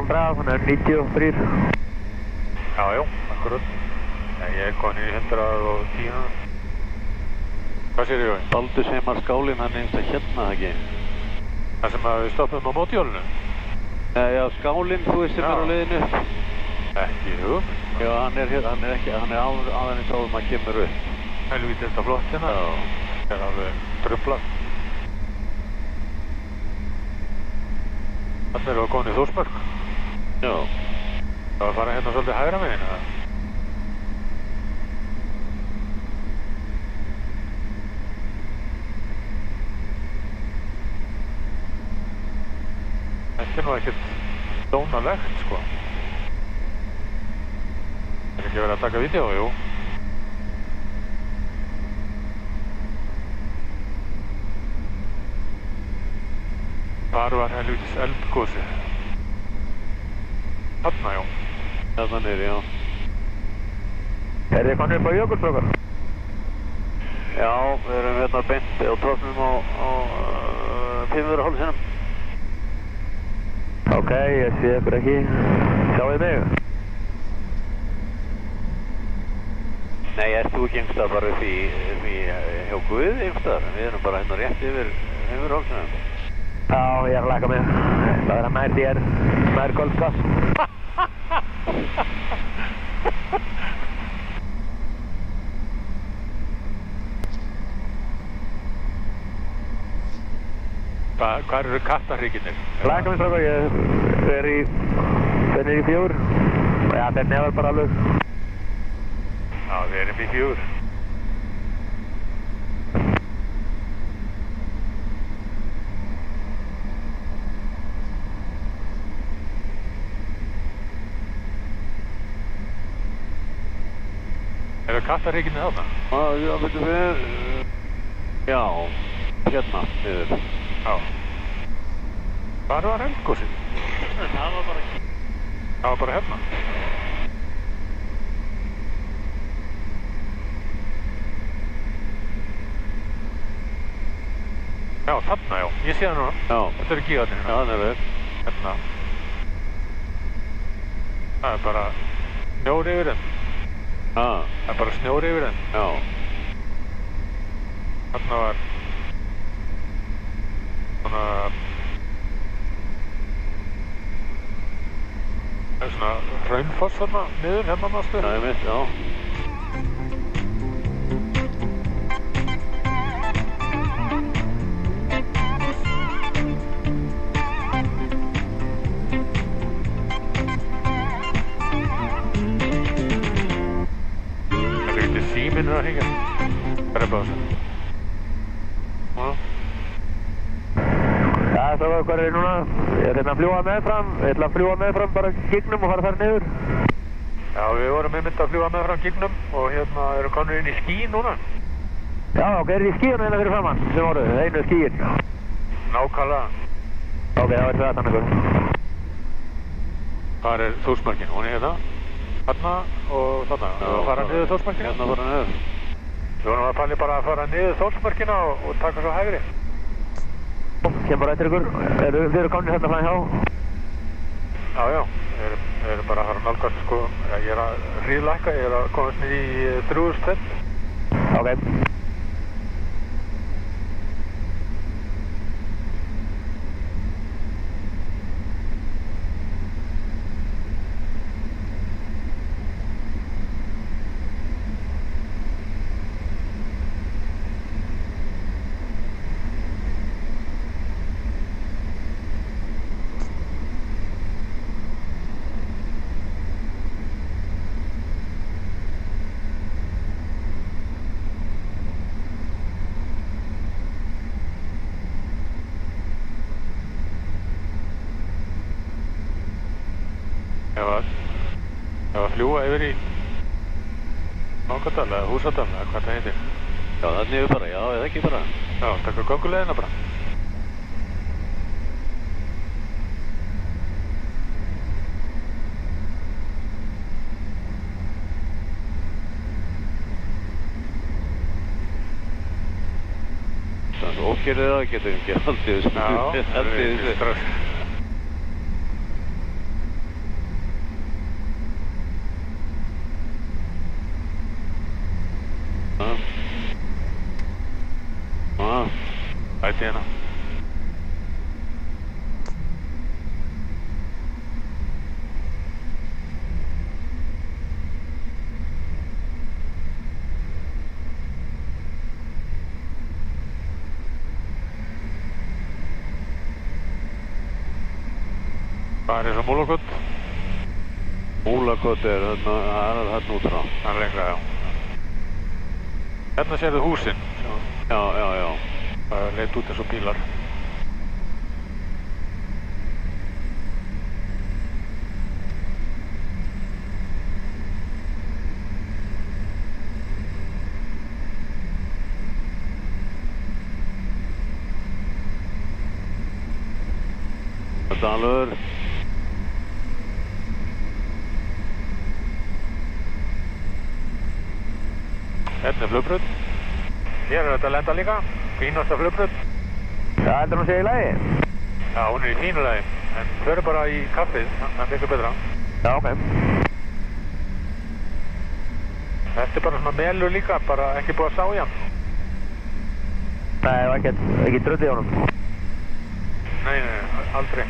Stefán Braga, hann er 93. Já, akkurat. Ég er komin í 110. Hvað sér ég á því? Baldur Seymar skálinn, hann er einhvers hérna, ekki? Það sem að við stoppum á mótjólinu? Já, skálinn, þú veist sem er á leiðinu upp. Ekki, jú. Já, hann er aðeins á maður kemur upp. Helvítið þetta flott hérna. Já. Það er alveg trublað. Þannig erum við komin í Þórsmörk. Já. Það var að fara hérna svolítið hægra megin, eða? Þetta er nú ekkert dónalegt, sko. Það er ekki verið að taka vídeo, jú. Hvar var helvítis eldgosið? Þarna, já. Þarna niður, já. Er þið konið upp á Jökulsbrókar? Já, við erum hérna beint á toppnum á 5. hálfsinum. Ok, ég sé ykkur ekki. Sjáu þið mig? Nei, ert þú ekki einhverstað bara upp í hjá Guði einhverstaðar? Við erum bara hérna rétt yfir 5. hálfsinum. Já, ég er að laka mig. Það er að nær þér, nær Golfgass. Hvað eru kattarhryggirnir? Laka mig strákar, ég er í 4. Já, þetta er bara alveg. Já, við erum í 4. Eru kattarhryggirnir þarna? Já, veitum við... Já, hérna, niður. Já. Hvar var eldgosið? Það var bara ekki. Það var bara hérna. Já, þarna, já. Ég sé það núna. Já. Þetta eru gígarnir hérna. Já, það er við. Hérna. Það er bara snjór yfir þeim. Það er bara snjór yfir þeim. Já. Þarna var svona... Það er svona hraunfoss þarna niður, hérna nástu. Það er mitt, já. Það er ekki síminn að hengja. Drepa þessu. Já, það var hvað er núna. Ég er hérna að fljúa meðfram. Ég ætla að fljúa meðfram bara gígnum og fara þar niður. Já, við vorum einmitt að fljúa meðfram gígnum og hérna erum konur inn í skí núna. Já, ok, er þið skíun hérna fyrir framann sem voru, einu skíin. Nákvæmlega. Ok, það var það þannig. Þar er Þórsmörkin, hún er hérna. Þarna og þarna. Við vorum að fara niður Þórsmörkina. Hérna fara niður. Við vorum að pæli bara að fara niður Þórsmörkina og taka svo hægri. Kem bara eftir ykkur. Þið eru komnir hérna fræn hjá? Já, já. Við erum bara að fara að nálgast, sko. Ég er að hríðlækka, ég er að komast niður í 3000. Ok. Ef að fljúa yfir í Langadal eða Húsadal eða hvað það heitir. Já, það er niður bara, já, eða ekki bara. Já, taka gönguleiðina bara. Það er svo ógerðið það, getur ekki haldið þessu. Já, Haldið þessu. strax. mæti hérna. Hvað er þess að Múlakot? Múlakot er þarna út frá. Það er lengra, já. Hérna sérðu húsin. Já. Það leit út eins og bílar. Dalur. Hérna er flugbraut. Hér er þetta að lenda líka. Fínasta flugbraut. Já, heldur hún sé í lagi? Já, hún er í fínu lagi. En förum bara í kaffið, það er miklu betra. Já, ok. Þetta er bara svona melur líka, bara ekki búið að sá í hann. Nei, það var ekki drullið í honum. Nei, aldrei.